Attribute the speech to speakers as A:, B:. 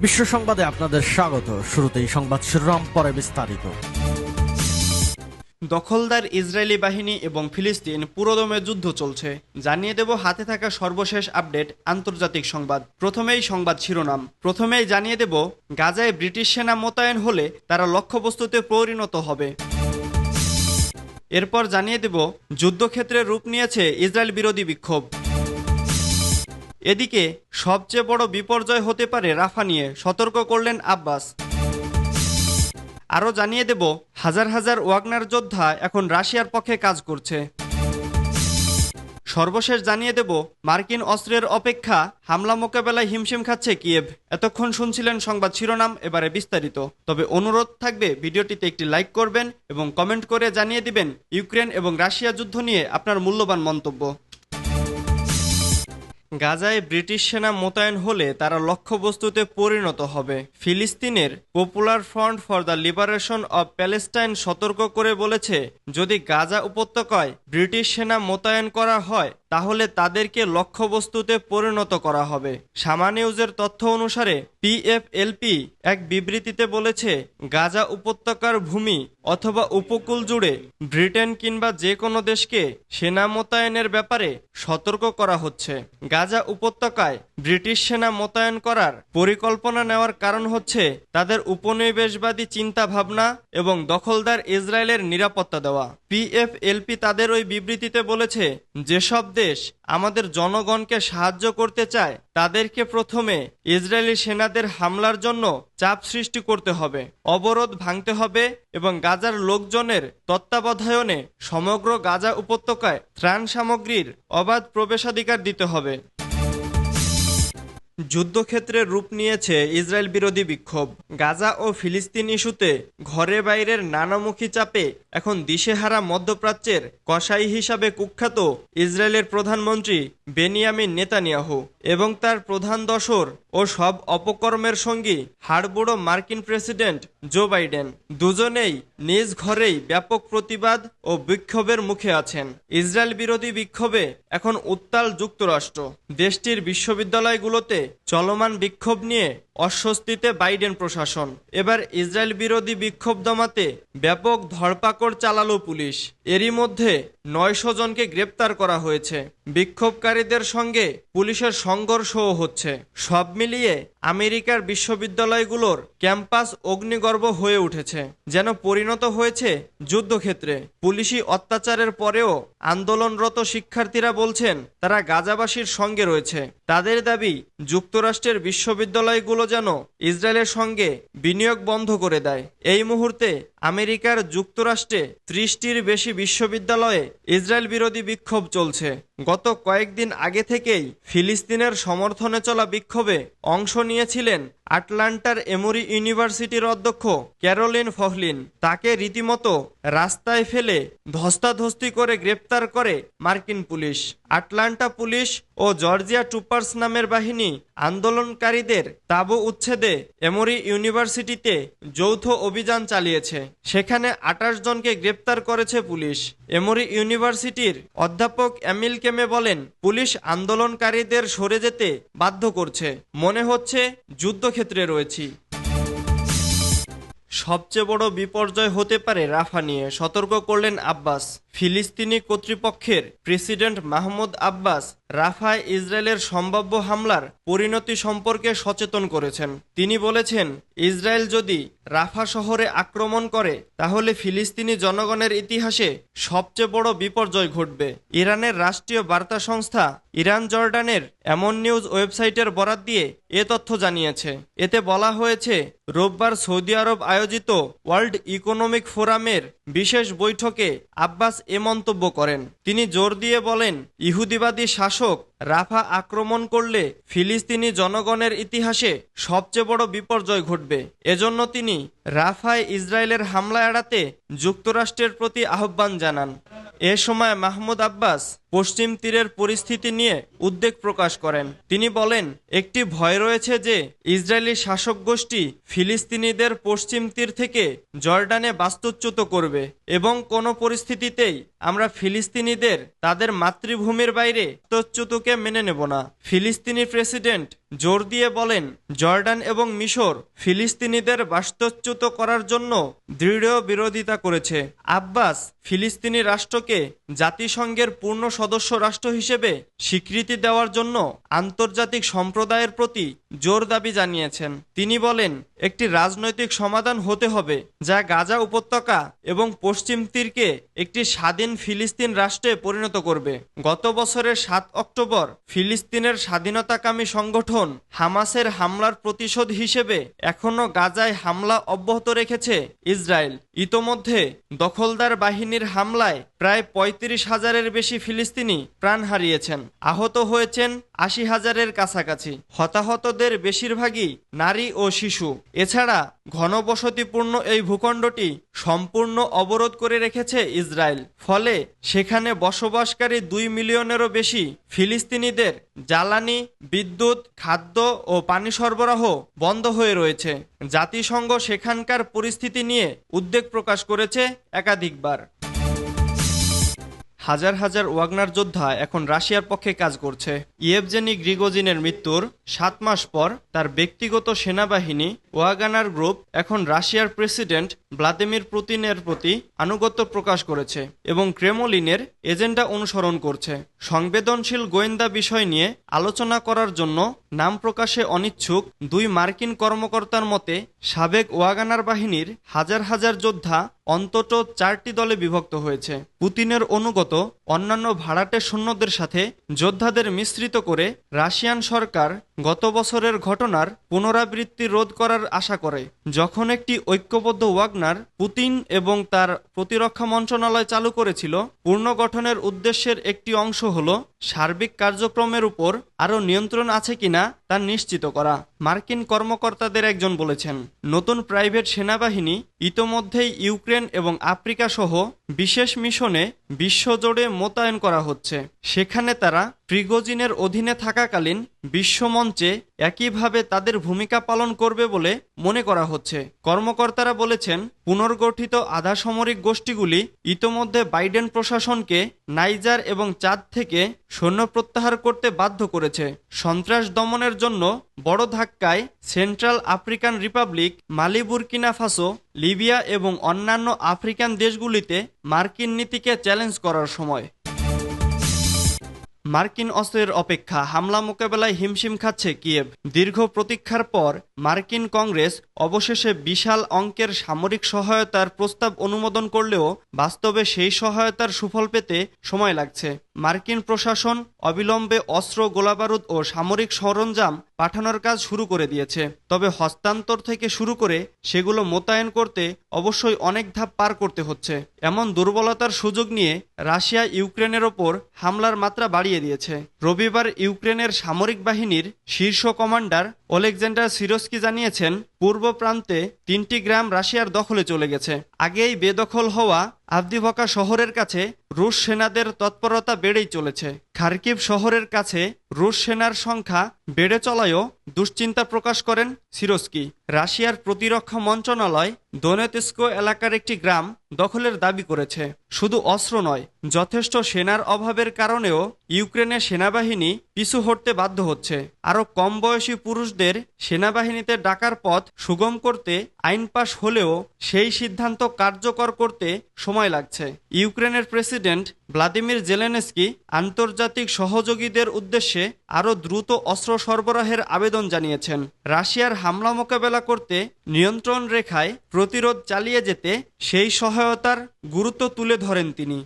A: বিশ্ব সংবাদে আপনাদের স্বাগত। শুরুতেই সংবাদ শিরোনাম, পরে বিস্তারিত।
B: দখলদার ইসরায়েলি বাহিনী এবং ফিলিস্তিন পুরোদমে যুদ্ধ চলছে, জানিয়ে দেব হাতে থাকা সর্বশেষ আপডেট আন্তর্জাতিক সংবাদ। প্রথমেই সংবাদ শিরোনাম। প্রথমেই জানিয়ে দেব গাজায় ব্রিটিশ সেনা মোতায়েন হলে তারা লক্ষ্যবস্তুতে পরিণত হবে। এরপর জানিয়ে দেব যুদ্ধক্ষেত্রে রূপ নিয়েছে ইসরায়েল বিরোধী বিক্ষোভ। এদিকে সবচেয়ে বড় বিপর্যয় হতে পারে রাফা নিয়ে সতর্ক করলেন আব্বাস। আরও জানিয়ে দেব হাজার হাজার ওয়াগনার যোদ্ধা এখন রাশিয়ার পক্ষে কাজ করছে। সর্বশেষ জানিয়ে দেব মার্কিন অস্ত্রের অপেক্ষা হামলা মোকাবেলায় হিমশিম খাচ্ছে কিয়েভ। এতক্ষণ শুনছিলেন সংবাদ শিরোনাম, এবারে বিস্তারিত। তবে অনুরোধ থাকবে ভিডিওটিতে একটি লাইক করবেন এবং কমেন্ট করে জানিয়ে দিবেন ইউক্রেন এবং রাশিয়া যুদ্ধ নিয়ে আপনার মূল্যবান মন্তব্য। গাজায় ব্রিটিশ সেনা মোতায়েন হলে তারা লক্ষ্যবস্তুতে পরিণত হবে। ফিলিস্তিনের popular front for the liberation of Palestine সতর্ক করে বলেছে, যদি গাজা উপত্যকায় ব্রিটিশ সেনা মোতায়েন করা হয় তাহলে তাদেরকে লক্ষ্যবস্তুতে পরিণত করা হবে। সামা নিউজের তথ্য অনুসারে পিএফএলপি এক বিবৃতিতে বলেছে, গাজা উপত্যকার ভূমি অথবা উপকূল জুড়ে ব্রিটেন কিংবা যে কোনো দেশকে সেনা মোতায়েনের ব্যাপারে সতর্ক করা হচ্ছে। গাজা উপত্যকায় ব্রিটিশ সেনা মোতায়েন করার পরিকল্পনা নেওয়ার কারণ হচ্ছে তাদের উপনিবেশবাদী চিন্তা ভাবনা এবং দখলদার ইসরায়েলের নিরাপত্তা দেওয়া। পিএফএলপি তাদের ওই বিবৃতিতে বলেছে, যেসব দেশ আমাদের জনগণকে সাহায্য করতে চায় তাদেরকে প্রথমে ইসরায়েলি সেনাদের হামলার জন্য চাপ সৃষ্টি করতে হবে, অবরোধ ভাঙতে হবে এবং গাজার লোকজনের তত্ত্বাবধায়নে সমগ্র গাজা উপত্যকায় ত্রাণ সামগ্রীর অবাধ প্রবেশাধিকার দিতে হবে। যুদ্ধক্ষেত্রে রূপ নিয়েছে ইসরায়েল বিরোধী বিক্ষোভ। গাজা ও ফিলিস্তিন ইস্যুতে ঘরে বাইরের নানামুখী চাপে এখন দিশেহারা মধ্যপ্রাচ্যের কসাই হিসাবে কুখ্যাত ইসরায়েলের প্রধানমন্ত্রী বেনিয়ামিন নেতানিয়াহু এবং তার প্রধান দশর ও সব অপকর্মের সঙ্গী হাড়বুড়ো মার্কিন প্রেসিডেন্ট জো বাইডেন। দুজনেই নিজ ঘরেই ব্যাপক প্রতিবাদ ও বিক্ষোভের মুখে আছেন। ইসরায়েল বিরোধী বিক্ষোভে এখন উত্তাল যুক্তরাষ্ট্র। দেশটির বিশ্ববিদ্যালয়গুলোতে চলমান বিক্ষোভ নিয়ে অস্বস্তিতে বাইডেন প্রশাসন। এবার ইসরায়েল বিরোধী বিক্ষোভ দমাতে ব্যাপক ধরপাকড় চালালো পুলিশ। এরই মধ্যে 900 জনকে গ্রেপ্তার করা হয়েছে। বিক্ষোভকারীদের সঙ্গে পুলিশের সংঘর্ষও হচ্ছে। সব মিলিয়ে আমেরিকার বিশ্ববিদ্যালয়গুলোর ক্যাম্পাস অগ্নিগর্ভ হয়ে উঠেছে, যেন পরিণত হয়েছে যুদ্ধক্ষেত্রে। পুলিশি অত্যাচারের পরেও আন্দোলনরত শিক্ষার্থীরা বলছেন তারা গাজাবাসীর সঙ্গে রয়েছে। তাদের দাবি, যুক্তরাষ্ট্রের বিশ্ববিদ্যালয়গুলো যেন ইসরায়েলের সঙ্গে বিনিয়োগ বন্ধ করে দেয়। এই মুহূর্তে আমেরিকার যুক্তরাষ্ট্রে 30টির বেশি বিশ্ববিদ্যালয়ে ইসরায়েল বিরোধী বিক্ষোভ চলছে। গত কয়েকদিন আগে থেকেই ফিলিস্তিনের সমর্থনে চলা বিক্ষোভে অংশ নিয়েছিলেন আটলান্টার এমোরি ইউনিভার্সিটির অধ্যক্ষ ক্যারোলিন ফহলিন। তাকে রীতিমতো রাস্তায় ফেলে ধস্তাধস্তি করে গ্রেপ্তার করে মার্কিন পুলিশ। আটলান্টা পুলিশ ও জর্জিয়া ট্রুপার্স নামের বাহিনী আন্দোলনকারীদের তাঁবু উচ্ছেদে এমোরি ইউনিভার্সিটিতে যৌথ অভিযান চালিয়েছে। সেখানে 28 জনকে গ্রেপ্তার করেছে পুলিশ। এমোরি ইউনিভার্সিটির অধ্যাপক এমিল কেমে বলেন, পুলিশ আন্দোলনকারীদের সরে যেতে বাধ্য করছে, মনে হচ্ছে যুদ্ধক্ষেত্রে রয়েছি। সবচেয়ে বড় বিপর্যয় হতে পারে রাফা নিয়ে সতর্ক করলেন আব্বাস। ফিলিস্তিনি কর্তৃপক্ষের প্রেসিডেন্ট মাহমুদ আব্বাস রাফায় ইসরায়েলের সম্ভাব্য হামলার পরিণতি সম্পর্কে সচেতন করেছেন। তিনি বলেছেন, ইসরায়েল যদি রাফা শহরে আক্রমণ করে তাহলে ফিলিস্তিনি জনগণের ইতিহাসে সবচেয়ে বড় বিপর্যয় ঘটবে। ইরানের রাষ্ট্রীয় বার্তা সংস্থা ইরান জর্ডানের এমন নিউজ ওয়েবসাইটের বরাত দিয়ে এ তথ্য জানিয়েছে। এতে বলা হয়েছে, রোববার সৌদি আরব আয়োজিত ওয়ার্ল্ড ইকোনমিক ফোরামের বিশেষ বৈঠকে আব্বাস এ মন্তব্য করেন। তিনি জোর দিয়ে বলেন, ইহুদিবাদী শাসক রাফা আক্রমণ করলে ফিলিস্তিনি জনগণের ইতিহাসে সবচেয়ে বড় বিপর্যয় ঘটবে। এজন্য তিনি রাফায় ইসরায়েলের হামলা এড়াতে যুক্তরাষ্ট্রের প্রতি আহ্বান জানান। এ সময় মাহমুদ আব্বাস পশ্চিম তীরের পরিস্থিতি নিয়ে উদ্বেগ প্রকাশ করেন। তিনি বলেন, একটি ভয় রয়েছে যে ইসরায়েলি শাসক গোষ্ঠী ফিলিস্তিনিদের পশ্চিম তীর থেকে জর্ডানে বাস্তুচ্যুত করবে এবং কোনো পরিস্থিতিতেই আমরা ফিলিস্তিনিদের তাদের মাতৃভূমির বাইরে বাস্তুচ্যুতকে মেনে নেব না। ফিলিস্তিনি প্রেসিডেন্ট জোর দিয়ে বলেন, জর্ডান এবং মিশর ফিলিস্তিনিদের বাস্তুচ্যুত করার জন্য দৃঢ় বিরোধিতা করেছে। আব্বাস ফিলিস্তিনি রাষ্ট্রকে জাতিসংঘের পূর্ণ সদস্য রাষ্ট্র হিসেবে স্বীকৃতি দেওয়ার জন্য আন্তর্জাতিক সম্প্রদায়ের প্রতি জোর দাবি জানিয়েছেন। তিনি বলেন, একটি রাজনৈতিক সমাধান হতে হবে যা গাজা উপত্যকা এবং পশ্চিম তীরকে একটি স্বাধীন ফিলিস্তিন রাষ্ট্রে পরিণত করবে। গত বছরের 7 অক্টোবর ফিলিস্তিনের স্বাধীনতাকামী সংগঠন হামাসের হামলার প্রতিশোধ হিসেবে এখনও গাজায় হামলা অব্যাহত রেখেছে ইসরায়েল। ইতোমধ্যে দখলদার বাহিনীর হামলায় প্রায় 35,000-এর বেশি ফিলিস্তিনি প্রাণ হারিয়েছেন, আহত হয়েছেন 80,000-এর কাছাকাছি। হতাহতদের বেশিরভাগই নারী ও শিশু। এছাড়া ঘনবসতিপূর্ণ এই ভূখণ্ডটি সম্পূর্ণ অবরোধ করে রেখেছে ইসরায়েল। ফলে সেখানে বসবাসকারী 2 মিলিয়নেরও বেশি ফিলিস্তিনিদের জ্বালানি, বিদ্যুৎ, খাদ্য ও পানি সরবরাহ বন্ধ হয়ে রয়েছে। জাতিসংঘ সেখানকার পরিস্থিতি নিয়ে উদ্বেগ প্রকাশ করেছে একাধিকবার। হাজার হাজার ওয়াগনার যোদ্ধা এখন রাশিয়ার পক্ষে কাজ করছে। ইয়েভজেনি প্রিগোজিনের মৃত্যুর 7 মাস পর তার ব্যক্তিগত সেনাবাহিনী ওয়াগনার গ্রুপ এখন রাশিয়ার প্রেসিডেন্ট ভ্লাদিমির পুতিনের প্রতি আনুগত্য প্রকাশ করেছে এবং ক্রেমলিনের এজেন্ডা অনুসরণ করছে। সংবেদনশীল গোয়েন্দা বিষয় নিয়ে আলোচনা করার জন্য নাম প্রকাশে অনিচ্ছুক 2 মার্কিন কর্মকর্তার মতে, সাবেক ওয়াগনার বাহিনীর হাজার হাজার যোদ্ধা অন্তত 4টি দলে বিভক্ত হয়েছে। পুতিনের অনুগত অন্যান্য ভাড়াটে সৈন্যদের সাথে যোদ্ধাদের মিশ্রিত করে রাশিয়ান সরকার গত বছরের ঘটনার পুনরাবৃত্তি রোধ করার আশা করে। যখন একটি ঐক্যবদ্ধ ওয়াগনার পুতিন এবং তার প্রতিরক্ষা মন্ত্রণালয় চালু করেছিল, পুনর্গঠনের উদ্দেশ্যের একটি অংশ হল সার্বিক কার্যক্রমের উপর আরও নিয়ন্ত্রণ আছে কিনা তা নিশ্চিত করা। মার্কিন কর্মকর্তাদের একজন বলেছেন, নতুন প্রাইভেট সেনাবাহিনী ইতোমধ্যেই ইউক্রেন এবং আফ্রিকা সহ বিশেষ মিশনে বিশ্বজুড়ে মোতায়েন করা হচ্ছে। সেখানে তারা প্রিগোজিনের অধীনে থাকাকালীন বিশ্বমঞ্চে একইভাবে তাদের ভূমিকা পালন করবে বলে মনে করা হচ্ছে। কর্মকর্তারা বলেছেন, পুনর্গঠিত আধা সামরিক গোষ্ঠীগুলি ইতোমধ্যে বাইডেন প্রশাসনকে নাইজার এবং চাদ থেকে সৈন্য প্রত্যাহার করতে বাধ্য করেছে। সন্ত্রাস দমনের জন্য বড় ধাক্কায় সেন্ট্রাল আফ্রিকান রিপাবলিক, মালি, বুরকিনা ফাসো, লিবিয়া এবং অন্যান্য আফ্রিকান দেশগুলিতে মার্কিন নীতিকে চ্যালেঞ্জ করার সময়। মার্কিন অস্ত্রের অপেক্ষা হামলা মোকাবেলায় হিমশিম খাচ্ছে কিয়েভ। দীর্ঘ প্রতীক্ষার পর মার্কিন কংগ্রেস অবশেষে বিশাল অঙ্কের সামরিক সহায়তার প্রস্তাব অনুমোদন করলেও বাস্তবে সেই সহায়তার সুফল পেতে সময় লাগছে। মার্কিন প্রশাসন অবিলম্বে অস্ত্র, গোলাবারুদ ও সামরিক সরঞ্জাম পাঠানোর কাজ শুরু করে দিয়েছে। তবে হস্তান্তর থেকে শুরু করে সেগুলো মোতায়েন করতে অবশ্যই অনেক ধাপ পার করতে হচ্ছে। এমন দুর্বলতার সুযোগ নিয়ে রাশিয়া ইউক্রেনের ওপর হামলার মাত্রা বাড়িয়ে দিয়েছে। রবিবার ইউক্রেনের সামরিক বাহিনীর শীর্ষ কমান্ডার ওলেকজান্ডার সিরস্কি জানিয়েছেন, পূর্ব প্রান্তে 3টি গ্রাম রাশিয়ার দখলে চলে গেছে। আগেই বেদখল হওয়া আভদিভকা শহরের কাছে রুশ সেনাদের তৎপরতা বেড়েই চলেছে। খার্কিভ শহরের কাছে রুশ সেনার সংখ্যা বেড়ে চলায়ও দুশ্চিন্তা প্রকাশ করেন সিরস্কি। রাশিয়ার প্রতিরক্ষা মন্ত্রণালয় দোনেৎস্ক এলাকার একটি গ্রাম দখলের দাবি করেছে। শুধু অস্ত্র নয়, যথেষ্ট সেনার অভাবের কারণেও ইউক্রেনের সেনাবাহিনী পিছু হটতে বাধ্য হচ্ছে। আরও কম বয়সী পুরুষদের সেনাবাহিনীতে ডাকার পথ সুগম করতে আইন পাশ হলেও সেই সিদ্ধান্ত কার্যকর করতে সময় লাগছে। ইউক্রেনের প্রেসিডেন্ট ভ্লাদিমির জেলেনস্কি আন্তর্জাতিক সহযোগীদের উদ্দেশ্যে আরও দ্রুত অস্ত্র সরবরাহের আবেদন জানিয়েছেন। রাশিয়ার হামলা মোকাবেলা করতে নিয়ন্ত্রণ রেখায় প্রতিরোধ চালিয়ে যেতে সেই সহায়তার গুরুত্ব তুলে ধরেন তিনি।